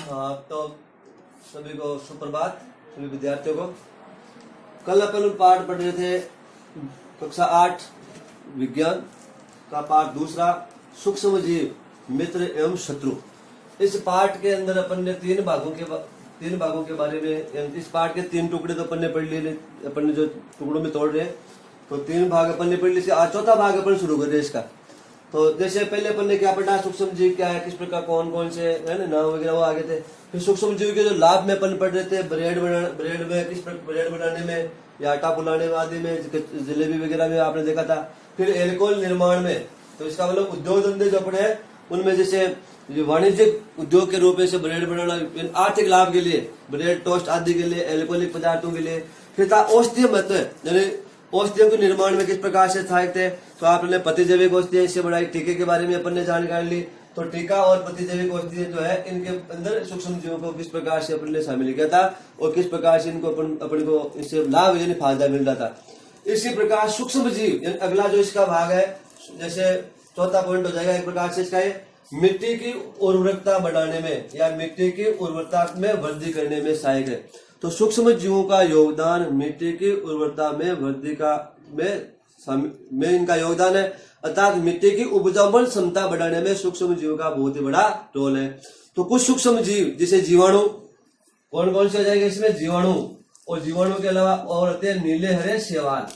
हाँ, तो सभी को सुप्रभात, सभी विद्यार्थियों को। कल अपन पाठ पढ़ रहे थे कक्षा 8 विज्ञान का पाठ दूसरा, सूक्ष्म जीव मित्र एवं शत्रु। इस पाठ के अंदर अपन ने तीन भागों के बारे में, इस पाठ के 3 टुकड़े तो अपन ने पढ़ लिए, अपन ने जो टुकड़ों में तोड़ रहे तो 3 भाग अपन ने पढ़ लिए। आज चौथा भाग अपन शुरू कर रहे हैं इसका। तो जैसे पहले अपन ने क्या पढ़ा, सूक्ष्म जीव क्या है, किस प्रकार कौन कौन से है ना नाम वगैरह वो आगे थे। फिर सूक्ष्म जीव के जो लाभ में अपन पढ़ रहे थे, ब्रेड में किस प्रकार ब्रेड बनाने में या आटा फुलाने में आदि में, जलेबी वगैरह में आपने देखा था। फिर एल्कोहल निर्माण में, तो इसका मतलब उद्योग धंधे जो अपने हैं उनमें जैसे वाणिज्यिक उद्योग के रूप में से ब्रेड बनाना, आर्थिक लाभ के लिए, ब्रेड टोस्ट आदि के लिए, एल्कोहलिक पदार्थों के लिए। फिर था औषधीय महत्व, यानी औषधियों के निर्माण में किस प्रकार से सहायक थे। तो आपने प्रतिजैविक औषधि इससे बढ़ाई, टीके के बारे में अपन ने जानकारी ली। तो टीका और प्रतिजैविक औषधि जो है इनके अंदर सूक्ष्म जीवों को किस प्रकार से अपन ने शामिल किया था और किस प्रकार से इनको अपन को इससे लाभ यानी फायदा मिल रहा था। इसी प्रकार सूक्ष्म जीव अगला जो इसका भाग है, जैसे चौथा पॉइंट हो जाएगा एक प्रकार से इसका, मिट्टी की उर्वरकता बढ़ाने में या मिट्टी की उर्वरता में वृद्धि करने में सहायक है। तो सूक्ष्म जीवों का योगदान मिट्टी की उर्वरता में वृद्धि में इनका योगदान है, अर्थात मिट्टी की उपजाऊ क्षमता बढ़ाने में सूक्ष्म जीवों का बहुत ही बड़ा रोल है। तो कुछ सूक्ष्म जीव जैसे जीवाणु, कौन कौन से हो जाएंगे इसमें, जीवाणु, और जीवाणु के अलावा और होते हैं नीले हरे शैवाल,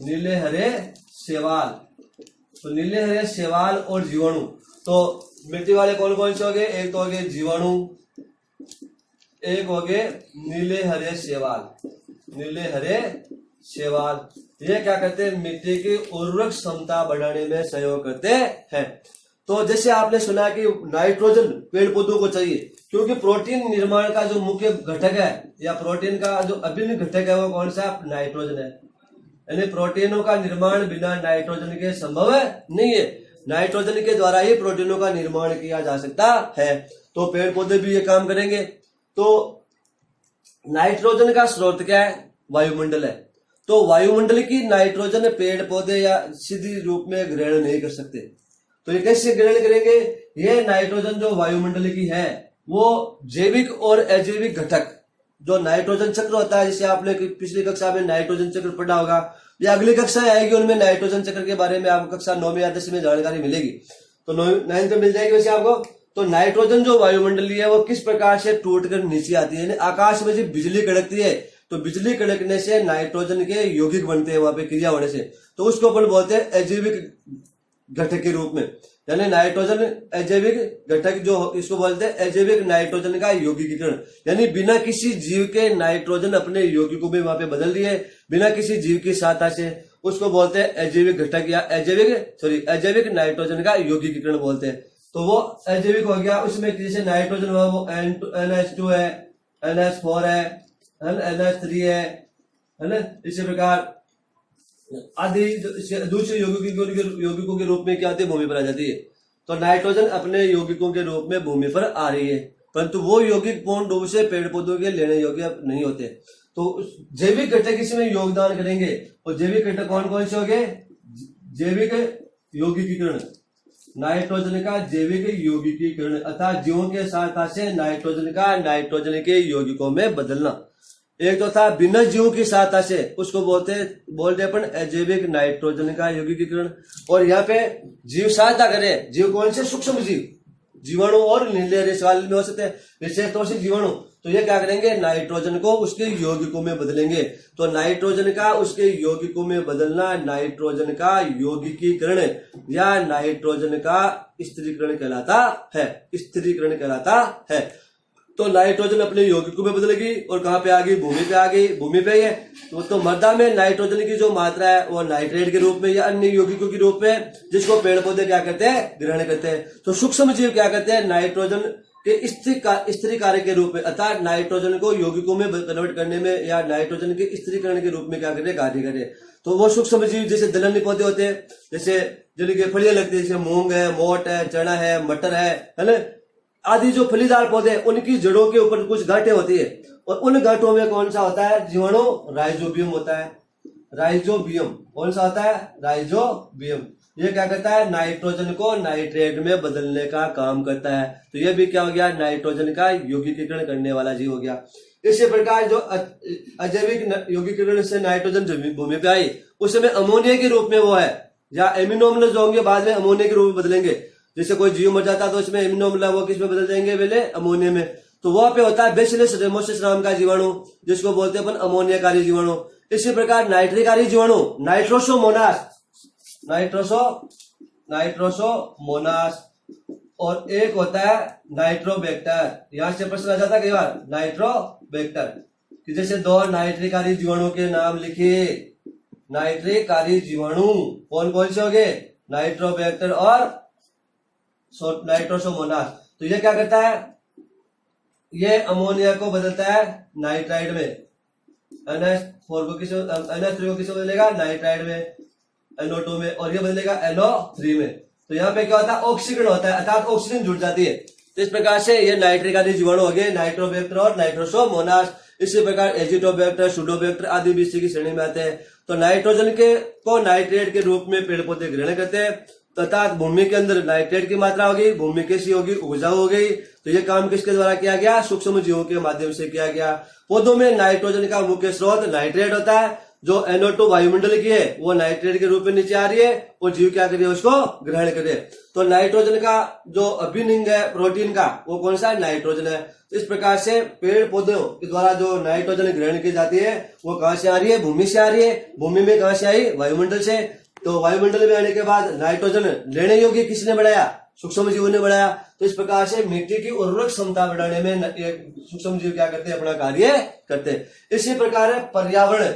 नीले हरे शैवाल। तो नीले हरे शैवाल और जीवाणु, तो मिट्टी वाले कौन कौन से हो गए, एक तो हो गए जीवाणु, एक हो गए नीले हरे शैवाल। नीले हरे शैवाल ये क्या करते हैं, मिट्टी की उर्वरक क्षमता बढ़ाने में सहयोग करते हैं। तो जैसे आपने सुना कि नाइट्रोजन पेड़ पौधों को चाहिए, क्योंकि प्रोटीन निर्माण का जो मुख्य घटक है या प्रोटीन का जो अभिन्न घटक है वो कौन सा, नाइट्रोजन है। यानी प्रोटीनों का निर्माण बिना नाइट्रोजन के संभव नहीं है। नाइट्रोजन के द्वारा ही प्रोटीनों का निर्माण किया जा सकता है। तो पेड़ पौधे भी ये काम करेंगे। तो नाइट्रोजन का स्रोत क्या है, वायुमंडल है। तो वायुमंडल की नाइट्रोजन पेड़ पौधे या सीधी रूप में ग्रहण नहीं कर सकते। तो ये कैसे ग्रहण करेंगे, ये नाइट्रोजन जो वायुमंडल की है वो जैविक और अजैविक घटक, जो नाइट्रोजन चक्र होता है, जैसे आपने पिछली कक्षा में नाइट्रोजन चक्र पढ़ा होगा, या अगली कक्षा आएगी उनमें नाइट्रोजन चक्र के बारे में आपको कक्षा 9 या 10 में जानकारी मिलेगी। तो 9th में मिल जाएगी वैसे आपको। तो नाइट्रोजन जो वायुमंडलीय है वो किस प्रकार से टूटकर नीचे आती है, आकाश में जब बिजली कड़कती है तो बिजली कड़कने से नाइट्रोजन के यौगिक बनते हैं, वहां पे क्रिया होने से, तो उसको अपन बोलते हैं अजैविक घटक के रूप में। यानी नाइट्रोजन अजैविक घटक जो इसको बोलते हैं अजैविक नाइट्रोजन का यौगिकीकरण, यानी बिना किसी जीव के नाइट्रोजन अपने यौगिकों में वहां पे बदल दिए, बिना किसी जीव की सहायता से, उसको बोलते हैं अजैविक घटक या अजैविक नाइट्रोजन का यौगिकीकरण बोलते हैं। तो वो अजैविक हो गया, उसमें जैसे नाइट्रोजन हुआ वो NH2 है, NH4 है, NH3 है ना, इसी प्रकार आदि दूसरे यौगिकों के रूप में क्या होती है, भूमि पर आ जाती है। तो नाइट्रोजन अपने यौगिकों के रूप में भूमि पर आ रही है, परंतु वो यौगिक पूर्ण रूप से पेड़ पौधों के लेने योग्य नहीं होते। तो जैविक घटक इसमें योगदान करेंगे। और जैविक घटक कौन कौन से हो गए, जैविक यौगिकीकरण, नाइट्रोजन का जैविक यौगिकीकरण, अर्थात जीवों के सहायता से नाइट्रोजन का नाइट्रोजन के यौगिकों में बदलना। एक तो था बिना जीवों की सहायता से, उसको बोलते अपन अजैविक नाइट्रोजन का यौगिकीकरण। और यहाँ पे जीव सहायता करे, जीव कौन से, सूक्ष्म जीव, जीवाणु और नीले हरे शैवाल में हो सकते हैं, विशेष तौर से जीवाणु। तो ये क्या करेंगे, नाइट्रोजन को उसके यौगिकों में बदलेंगे। तो नाइट्रोजन का उसके यौगिकों में बदलना नाइट्रोजन का यौगिकीकरण या नाइट्रोजन का स्थिरीकरण कहलाता है। तो नाइट्रोजन अपने यौगिकों में बदलेगी और कहां पे आ गई, भूमि पे आ गई, भूमि पे है। तो मृदा में नाइट्रोजन की जो मात्रा है वो नाइट्रेट के रूप में या अन्य यौगिकों के रूप में, जिसको पेड़ पौधे क्या करते हैं, ग्रहण करते हैं। तो सूक्ष्म जीव क्या करते हैं, नाइट्रोजन के स्थिरीकरण के रूप में, अर्थात नाइट्रोजन को यौगिकों में कन्वर्ट करने में या नाइट्रोजन के स्थिरीकरण के रूप में क्या करे, कार्य करे। तो वो सूक्ष्म जीव जैसे दलहनी पौधे होते हैं, जैसे जिनके फलियां लगती है, जैसे मूंग है, मोट है, चना है, मटर है ना, आदि जो फलीदार पौधे, उनकी जड़ों के ऊपर कुछ गांठें होती है, और उन गांठों में कौन सा होता है, जीवाणु राइजोबियम होता है। राइजोबियम कौन सा होता है, राइजोबियम। ये क्या करता है, नाइट्रोजन को नाइट्रेट में बदलने का काम करता है। तो ये भी क्या हो गया, नाइट्रोजन का यौगिकीकरण करने वाला जीव हो गया। इसी प्रकार जो अजैविक यौगिकीकरण से नाइट्रोजन जो भूमि पे आई उसमें अमोनिया के रूप में वो है, या एमिनो अम्ल जो होंगे बाद में अमोनिया के रूप में बदलेंगे। जैसे कोई जीव मर जाता है तो उसमें एमिनो अम्ल वो किस में बदल जाएंगे, पहले अमोनिया में। तो वहां पे होता है बेसिलस रेमोसिस नाम का जीवाणु, जिसको बोलते हैं अपन अमोनियाकारी जीवाणु। इसी प्रकार नाइट्रिकारी जीवाणु नाइट्रोसोमोनास, नाइट्रोसोमोनास, और एक होता है नाइट्रोबैक्टर। यहां से प्रश्न आ जाता है कई बार, नाइट्रोबैक्टर, कि जैसे दो नाइट्रिकारी जीवाणु के नाम लिखिए। नाइट्रिकारी जीवाणु कौन कौन से हो गए, नाइट्रोबैक्टर और नाइट्रोसोमोनास। तो ये क्या करता है, ये अमोनिया को बदलता है नाइट्राइड में, NH4 को NH3 को किस बदलेगा, नाइट्राइड में, NO2 में, और ये बदलेगा NO3 में। तो यहाँ पे क्या होता है, ऑक्सीकरण होता है, अर्थात ऑक्सीजन जुड़ जाती है। तो इस प्रकार से ये नाइट्रिकारी जीवाणु हो गए, नाइट्रोबैक्टर और नाइट्रोसोमोनास। इसी प्रकार एजिटोबैक्टर, सूडोबैक्टर आदि भी इसी की श्रेणी में आते हैं। तो नाइट्रोजन के को नाइट्रेट के रूप में पेड़ पौधे ग्रहण करते हैं, अर्थात भूमि के अंदर नाइट्रेट की मात्रा होगी, भूमि कैसी होगी, उपजाऊ हो गई। तो ये काम किसके द्वारा किया गया, सूक्ष्म जीवों के माध्यम से किया गया। पौधों में नाइट्रोजन का मुख्य स्रोत नाइट्रेट होता है। जो NO2 वायुमंडल की है वो नाइट्रेट के रूप में नीचे आ रही है, और जीव क्या करे, उसको ग्रहण करे। तो नाइट्रोजन का जो अभिनिंग है प्रोटीन का, वो कौन सा है, नाइट्रोजन है। इस प्रकार से पेड़ पौधों के द्वारा जो नाइट्रोजन ग्रहण की जाती है वो कहां से आ रही है, भूमि से आ रही है। भूमि में कहां से आई, वायुमंडल से। तो वायुमंडल में आने के बाद नाइट्रोजन लेने योग्य किसने बढ़ाया, सूक्ष्म जीवों ने बढ़ाया। तो इस प्रकार से मिट्टी की उर्वरक क्षमता बढ़ाने में सूक्ष्म जीव क्या करते हैं, अपना कार्य करते हैं। इसी प्रकार पर्यावरण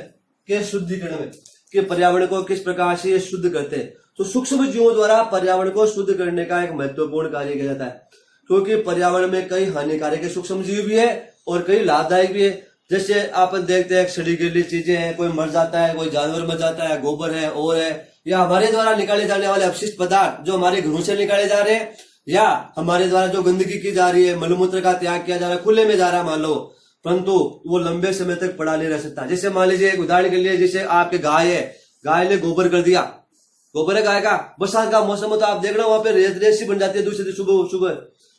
के शुद्धिकरण में, कि पर्यावरण को किस प्रकार से शुद्ध करते हैं। तो सूक्ष्म जीवों द्वारा पर्यावरण को शुद्ध करने का एक महत्वपूर्ण कार्य किया जाता है, क्योंकि पर्यावरण में कई हानिकारक सूक्ष्म जीव भी है और कई लाभदायक भी है। जैसे आप देखते हैं सड़ी गली चीजें हैं, कोई मर जाता है, कोई जानवर मर जाता है, गोबर है और है, या हमारे द्वारा निकाले जाने वाले अपशिष्ट पदार्थ जो हमारे घरों से निकाले जा रहे हैं, या हमारे द्वारा जो गंदगी की जा रही है, मलमूत्र का त्याग किया जा रहा है, खुले में जा रहा है मान लो, परंतु वो लंबे समय तक पड़ा नहीं रह सकता। जैसे मान लीजिए एक उदाहरण के लिए, जैसे आपके गाय है, गाय ने गोबर कर दिया, गोबर है गाय का, बरसात का मौसम हो तो आप देख रहे हो वहां पे रेत रेत सी बन जाती है दूसरे दिन सुबह।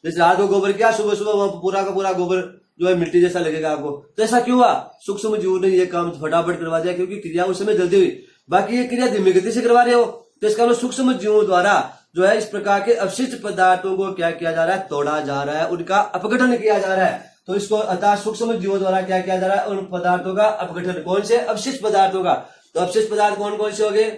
जैसे रात को गोबर किया, सुबह सुबह वहां पूरा का पूरा गोबर जो है मिट्टी जैसा लगेगा आपको। तो ऐसा क्यों हुआ, सूक्ष्म जीवों ने ये काम फटाफट करवा दिया, क्योंकि क्रिया उस समय जल्दी हुई। बाकी ये क्रिया धीमी गति से करवा रहे हो, तो इसका मतलब सूक्ष्म जीवों द्वारा जो है इस प्रकार के अपशिष्ट पदार्थों को क्या किया जा रहा है, तोड़ा जा रहा है, उनका अपघटन किया जा रहा है। तो इसको अतः सूक्ष्म जीवों द्वारा क्या किया जा रहा है, उन पदार्थों का अपघटन। कौन से, अपशिष्ट पदार्थों का। तो अपशिष्ट पदार्थ कौन कौन से हो गए,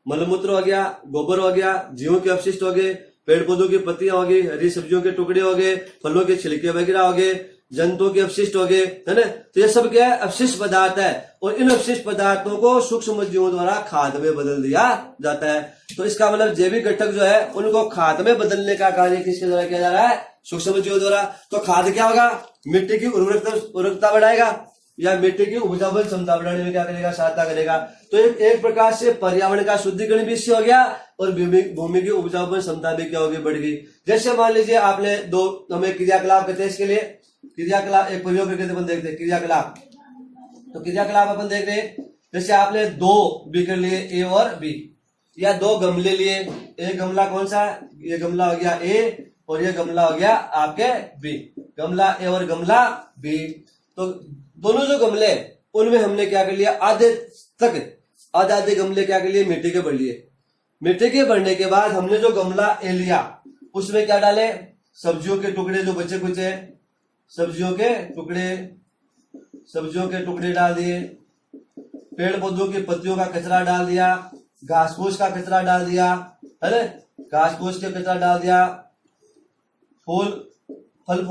मलमूत्र हो गया, गोबर हो गया, जीवों के अपशिष्ट हो गए, पेड़ पौधों की पत्तियां हो गई, हरी सब्जियों के टुकड़े हो गए, फलों के छिलके वगैरह हो गए, जंतुओं के अपशिष्ट हो गए, है ना। तो ये सब क्या है, अपशिष्ट पदार्थ है, और इन अपशिष्ट पदार्थों को सूक्ष्म जीवों द्वारा खाद में बदल दिया जाता है। तो इसका मतलब जैविक घटक जो है उनको खाद में बदलने का कार्य किसके द्वारा किया जा रहा है, सूक्ष्म जीवों द्वारा। तो खाद क्या होगा, मिट्टी की उर्वरकता बढ़ाएगा, या मिट्टी की उपजाऊ क्षमता बढ़ाने में क्या करेगा, सहायता करेगा। तो एक प्रकार से पर्यावरण का शुद्धिकरण भी इससे हो गया, और भूमि की उपजाऊ क्षमता भी क्या होगी, बढ़ गई। जैसे मान लीजिए आपने दो, हमें क्रियाकलाप कहते हैं, इसके लिए क्रियाकलाप एक प्रयोग करके अपन देखते हैं क्रियाकलाप। तो क्रियाकलाप अपन देख रहे हैं, जैसे आपने दो बीकर लिए, ए और बी, या दो गमले लिए, एक गमला कौन सा, ये गमला हो गया ए, और ये गमला हो गया आपके बी, गमला ए और गमला बी। तो दोनों जो गमले उनमें हमने क्या कर लिया, आधे गमले क्या कर लिए, मिट्टी के भर लिए। मिट्टी के भरने के बाद हमने जो गमला ए लिया उसमें क्या डाले, सब्जियों के टुकड़े जो बचे कुचे, सब्जियों के टुकड़े डाल दिए, पेड़ पौधों की पत्तियों का कचरा डाल दिया, घास फूस का कचरा डाल दिया, है ना, घास फूस के कचरा डाल दिया, फल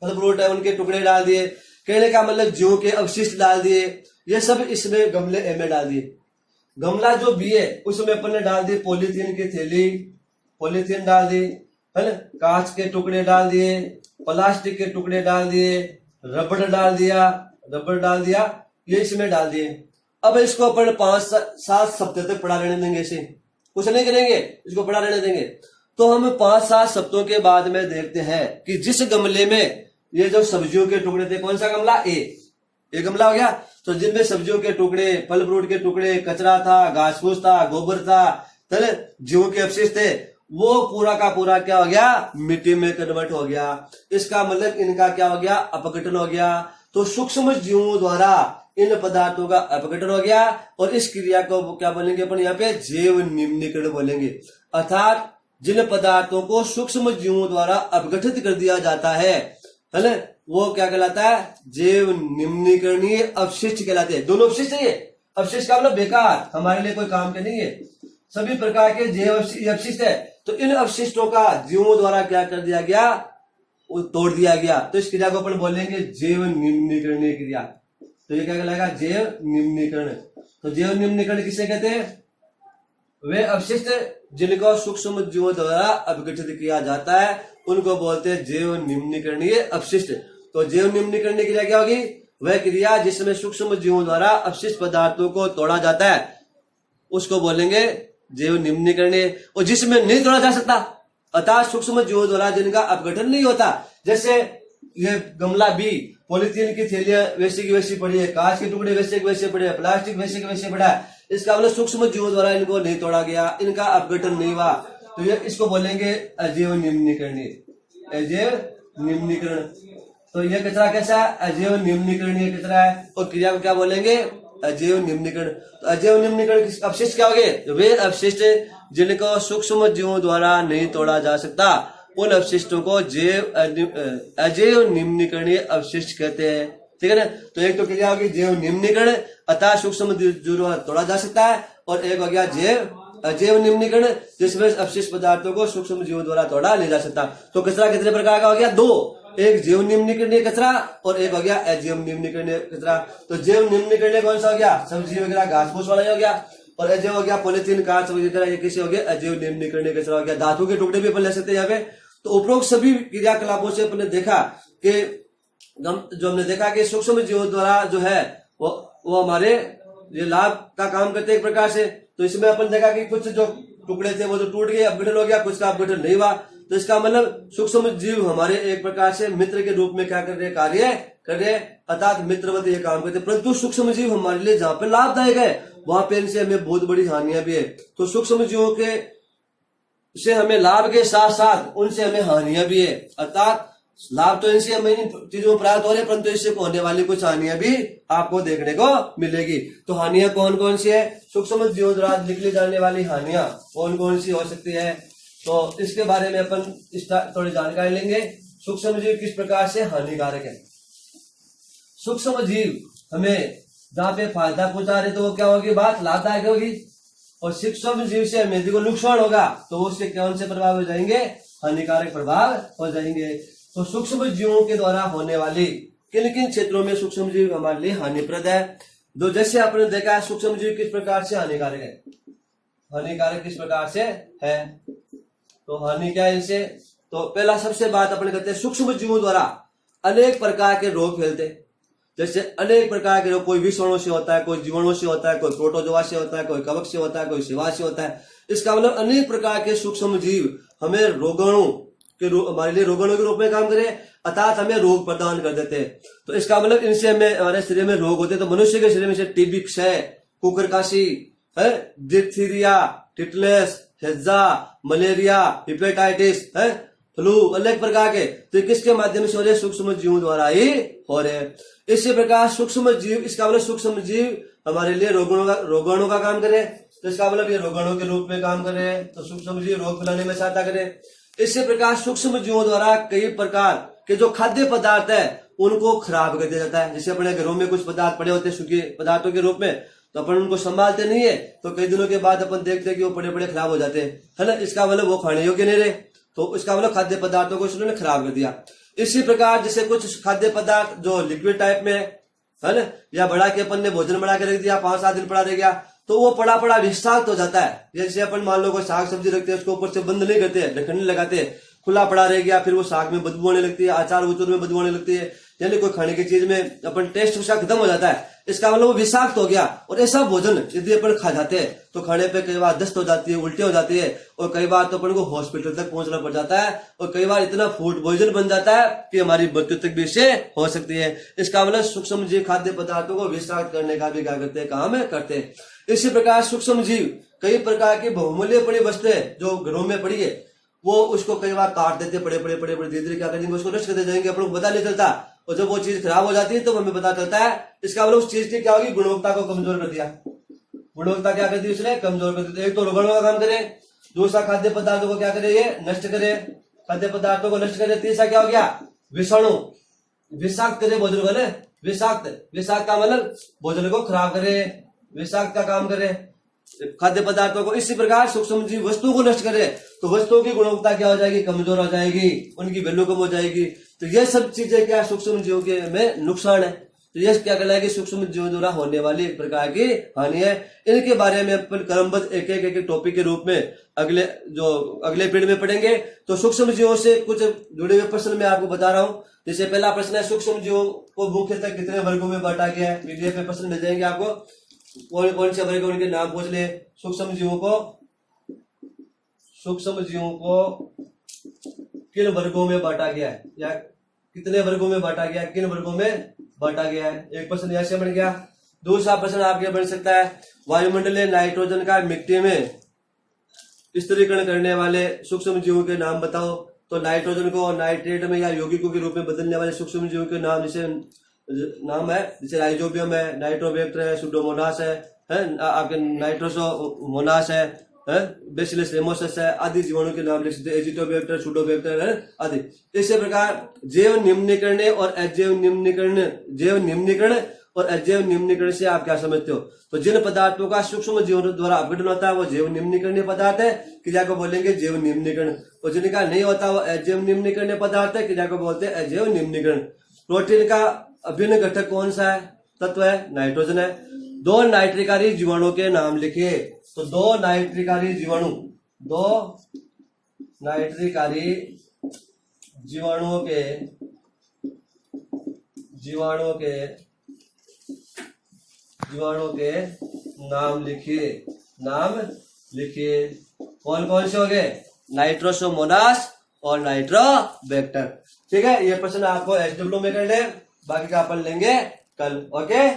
फ्रूट है उनके टुकड़े डाल दिए, कहने का मतलब जीवों के अवशिष्ट डाल दिए। ये सब इसमें गमले ए में डाल दिए। गमला जो बी है उसमें अपन ने डाल दी पॉलीथीन की थैली, पॉलीथीन डाल दी, है ना, कांच के टुकड़े डाल दिए, प्लास्टिक के टुकड़े डाल दिए, रबड़ डाल दिया, ये इसमें डाल दिए। अब इसको अपन 5-7 सप्ताह तक पड़ा रहने देंगे, इसे कुछ नहीं करेंगे, इसको पड़ा रहने देंगे। तो हम 5-7 सप्ताहों के बाद में देखते हैं कि जिस गमले में ये जो सब्जियों के टुकड़े थे, कौन सा गमला, ए गमला हो गया, तो जिनमें सब्जियों के टुकड़े, फल फ्रूट के टुकड़े, कचरा था, घास फूस था, गोबर था, है ना, जीवों के अवशिष्ट थे वो पूरा का पूरा क्या हो गया, मिट्टी में कन्वर्ट हो गया। इसका मतलब इनका क्या हो गया, अपघटन हो गया। तो सूक्ष्म जीवों द्वारा इन पदार्थों का अपघटन हो गया और इस क्रिया को क्या बोलेंगे अपन यहाँ पे, जैव निम्नीकरण बोलेंगे। अर्थात जिन पदार्थों को सूक्ष्म जीवों द्वारा अपघटित कर दिया जाता है ना, वो क्या कहलाता है, जैव निम्नीकरणीय अवशिष्ट कहलाते हैं। दोनों अवशिष्ट है, अवशिष्ट का मतलब बेकार, हमारे लिए कोई काम के नहीं है। सभी प्रकार के जैव अवशिष्ट है, तो इन अवशिष्टों का जीवों द्वारा क्या कर दिया गया, वो तोड़ दिया गया। तो इस क्रिया को अपन बोलेंगे जैव निम्नीकरणीय क्रिया। तो ये क्या कहलाएगा, जैव निम्नीकरण। तो जैव निम्नीकरण किसे कहते हैं, वे अवशिष्ट जिनको सूक्ष्म जीवों द्वारा अपघटित किया जाता है उनको बोलते हैं जैव निम्नीकरणीय अवशिष्ट। तो जैव निम्नीकरणीय क्रिया क्या होगी, वह क्रिया जिसमें सूक्ष्म जीवों द्वारा अपशिष्ट पदार्थों को तोड़ा जाता है उसको बोलेंगे जैव निम्नीकरणीय। और जिसमें नहीं तोड़ा जा सकता, अर्थात सूक्ष्म जीवों द्वारा जिनका अपघटन नहीं होता, जैसे ये गमला भी, पॉलिथीन की थैलियां वैसी की वैसी पड़ी है, कांच के टुकड़े वैसे के वैसे पड़े हैं, प्लास्टिक वैसे के वैसे पड़ा है, इसका मतलब सूक्ष्म जीवों द्वारा इनको नहीं तोड़ा गया, इनका अपघटन नहीं हुआ, तो ये इसको बोलेंगे अजैव निम्नीकरणीय, अजैव निम्नीकरण। तो ये कचरा कैसा है, अजैव निम्नीकरणीय कचरा है। और क्रिया को क्या बोलेंगे, अजैव निम्नीकरण। तो अजैव निम्नीकरण अवशिष्ट क्या हो गए, वे अवशिष्ट जिनको सूक्ष्म जीवों द्वारा नहीं तोड़ा जा सकता उन अवशिष्टों को अजैव निम्नीकरणीय अवशिष्ट कहते हैं। ठीक है ना। तो एक तो क्रिया होगी जैव निम्नीकरण, अतः सूक्ष्म जीवों द्वारा तोड़ा जा सकता है, और एक हो गया अजैव निम्नीकरण जिसमें अपशिष्ट पदार्थों को सूक्ष्म जीवों द्वारा तोड़ा नहीं जा सकता। तो कचरा कितने प्रकार का हो गया, दो, एक जैव निम्नीकरणीय कचरा और एक हो गया अजैव निम्नीकरणीय कचरा। तो जैव निम्नीकरणीय कौन सा हो गया, सब्जी वगैरह घास फूस वाला हो गया, और अजैव हो गया पॉलिथीन कांच वगैरह, ये किसी हो गया अजैव निम्नीकरणीय कचरा हो गया। धातु के टुकड़े भी अपन ले सकते हैं यहाँ पे। तो उपरोक्त सभी क्रियाकलापों से अपने देखा कि जो हमने देखा कि सूक्ष्म जीवों द्वारा जो है वो हमारे ये लाभ का काम करते एक प्रकार से। तो इसमें अपन देखा कि कुछ जो टुकड़े थे वो तो टूट गए, अपघटन हो गया, कुछ का अपघटन नहीं हुआ। तो इसका मतलब सूक्ष्म जीव हमारे एक प्रकार से मित्र के रूप में क्या कर रहे, कार्य कर रहे, अर्थात मित्रवत ये काम करते। परंतु सूक्ष्म जीव हमारे लिए जहाँ पे लाभदायक है वहां पे इनसे हमें बहुत बड़ी हानियां भी है। तो सूक्ष्म जीवों के से हमें लाभ के साथ साथ उनसे हमें हानियां भी है, अर्थात लाभ तो इनसे हमें इन चीजों में प्राप्त हो रहे, परंतु इससे होने वाली कुछ हानियां भी आपको देखने को मिलेगी। तो हानियां कौन कौन सी है, सूक्ष्म जीवों द्वारा निकली जाने वाली हानियां कौन कौन सी हो सकती है, तो इसके बारे में अपन थोड़ी जानकारी लेंगे। सूक्ष्म जीव किस प्रकार से हानिकारक है। सूक्ष्म जीव हमें जहाँ पे फायदा पहुंचा रहे तो वो क्या होगी, बात लाभदायक होगी, और सूक्ष्म जीव से हमें यदि नुकसान होगा तो उसके कौन से प्रभाव हो जाएंगे, हानिकारक प्रभाव हो जाएंगे। तो सूक्ष्म जीवों के द्वारा होने वाली किन किन क्षेत्रों में सूक्ष्म जीव हमारे लिए हानिप्रद है। तो जैसे आपने देखा है सूक्ष्म जीव किस प्रकार से हानिकारक है, हानिकारक किस प्रकार से है, तो हानि क्या है इनसे। तो पहला सबसे बात अपने करते हैं, सूक्ष्म जीवों द्वारा अनेक प्रकार के रोग फैलते, जैसे अनेक प्रकार के रोग, कोई विषाणु से होता है, कोई जीवाणु से होता है, कोई प्रोटोजोआ से होता है, कोई कवक से होता है, कोई शिवा से होता है। इसका मतलब अनेक प्रकार के सूक्ष्म जीव हमें रोगाणु के हमारे लिए रोगाणु के रूप में काम करे, अर्थात हमें रोग प्रदान कर देते हैं। तो इसका मतलब इनसे हमें हमारे शरीर में रोग होते हैं। तो मनुष्य के शरीर में से टीबी, क्षय, कुकरकाशी है, डिप्थीरिया, टिटनेस, हैजा, मलेरिया, हेपेटाइटिस है, फ्लू, अनेक प्रकार के, तो किसके माध्यम से हो रहे, सूक्ष्म जीवों द्वारा ही हो रहे। इसी प्रकार सूक्ष्म जीव, इसका मतलब सूक्ष्म जीव हमारे लिए रोगाणु का काम करे, तो इसका मतलब ये रोगाणु के रूप में काम कर रहे हैं। तो सूक्ष्म जीव रोग फैलाने में सहायता करे। इसी प्रकार सूक्ष्म जीवों द्वारा कई प्रकार के जो खाद्य पदार्थ है उनको खराब कर दिया जाता है। जैसे अपने घरों में कुछ पदार्थ पड़े होते हैं सूखे पदार्थों के रूप में, तो अपन उनको संभालते नहीं है, तो कई दिनों के बाद अपन देखते हैं कि वो पड़े पड़े खराब हो जाते हैं, है ना। इसका मतलब वो खाने योग्य नहीं रहे, तो इसका मतलब खाद्य पदार्थों को उन्होंने खराब कर दिया। इसी प्रकार जैसे कुछ खाद्य पदार्थ जो लिक्विड टाइप में है ना, या बड़ा के अपन ने भोजन बना के रख दिया, 5-7 दिन पड़ा रह गया, तो वो पड़ा पड़ा विषाक्त हो जाता है। जैसे अपन मान लो कोई साग सब्जी रखते हैं, उसको ऊपर से बंद नहीं करते, ढक्कन नहीं लगाते, खुला पड़ा रह गया, फिर वो साग में बदबू आने लगती है, अचार उचूर में बदबू आने लगती है, यानी कोई खाने की चीज में अपन टेस्ट उसका खत्म हो जाता है, इसका मतलब वो विषाक्त हो गया। और ऐसा भोजन यदि अपन खा जाते हैं तो खाने पे कई बार दस्त हो जाती है, उल्टी हो जाती है, और कई बार तो अपन को हॉस्पिटल तक पहुंचना पड़ जाता है, और कई बार इतना फूड पॉइजन बन जाता है कि हमारी मृत्यु तक भी इससे हो सकती है। इसका मतलब सूक्ष्म जीव खाद्य पदार्थों को विषाक्त करने का भी क्या करते हैं, काम करते हैं। इसी प्रकार सूक्ष्म जीव कई प्रकार की बहुमूल्य पड़ी वस्तुएं जो घरों में पड़ी है, वो उसको कई बार काट देते, बड़े बड़े बड़े बड़े धीरे धीरे क्या करेंगे, उसको नष्ट करते जाएंगे, अपन को पता नहीं चलता। और जब वो चीज खराब हो जाती है तो हमें पता चलता है। इसका मतलब उस चीज की क्या होगी, गुणवत्ता को कमजोर कर दिया। गुणवत्ता क्या कर दी उसने, कमजोर कर दी। एक तो रोगणों का काम करे, दूसरा खाद्य पदार्थों को क्या करे, ये नष्ट करे, खाद्य पदार्थों को नष्ट करे। तीसरा क्या हो गया, विषाणु, विषाक्त करे भोजन को, विषाक्त, विषाक्त का मतलब भोजन को खराब करे, विषाक्त का काम करे खाद्य पदार्थों को। इसी प्रकार सूक्ष्म जीव वस्तुओं को नष्ट करे तो वस्तुओं की गुणवत्ता क्या हो जाएगी, कमजोर हो जाएगी, उनकी वैल्यू कम हो जाएगी। तो ये सब चीजें क्या सूक्ष्म जीवों के में नुकसान है। तो ये क्या कहलाएगी, सूक्ष्म जीवों द्वारा होने वाली एक प्रकार की हानि है। इनके बारे में अपन क्रमबद्ध एक एक टॉपिक के रूप में अगले पीरियड में पढ़ेंगे। तो सूक्ष्म जीवों से कुछ जुड़े हुए प्रश्न मैं आपको बता रहा हूँ। जैसे पहला प्रश्न है, सूक्ष्म जीवों को मुख्यतः कितने वर्गों में बांटा गया है। पीडीएफ में प्रश्न मिल जाएंगे आपको, कौन कौन से वर्ग, उनके नाम पूछ ले। सूक्ष्म जीवों को किन वर्गों में बांटा गया है, या कितने वर्गों में बांटा गया है, किन वर्गों में बांटा गया है। एक प्रश्न ऐसे बन गया। दूसरा प्रश्न आपके बन सकता है, वायुमंडलीय नाइट्रोजन का मिट्टी में स्थिरीकरण करने वाले सूक्ष्म जीवों के नाम बताओ। तो नाइट्रोजन को नाइट्रेट में या यौगिकों के रूप में बदलने वाले सूक्ष्म जीवों के नाम नाम है, जैसे राइजोबियम है, नाइट्रोबैक्टर है, सुडोमोनास है आपके नाइट्रोसोमोनास है, बेसिलस रेमोसस है, आदि जीवाणु के नाम लिख सकते हैं, एजिटोबैक्टर, सुडोबैक्टर है आदि। इसी प्रकार जैव निम्नीकरण और अजैव निम्नीकरण, जैव निम्नीकरण और अजैव निम्नीकरण से आप क्या समझते हो। तो जिन पदार्थों का सूक्ष्म जीवों द्वारा अपघटन होता है वो जैव निम्नीकरणीय पदार्थ है, क्रिया को बोलेंगे जैव निम्नीकरण। और जिनका नहीं होता वो अजैव निम्नीकरणीय पदार्थ है, क्रिया को बोलते हैं अजैव निम्नीकरण। प्रोटीन का अभिन्न घटक कौन सा है, तत्व है, नाइट्रोजन है। दो नाइट्रिकारी जीवाणु के नाम लिखिए। तो दो नाइट्रिकारी जीवाणुओं के नाम लिखिए। कौन कौन से हो गए, नाइट्रोसोमोनास और नाइट्रोबैक्टर। ठीक है, ये प्रश्न आपको एसडब्ल्यू में कर ले, बाकी का अपन लेंगे कल। ओके।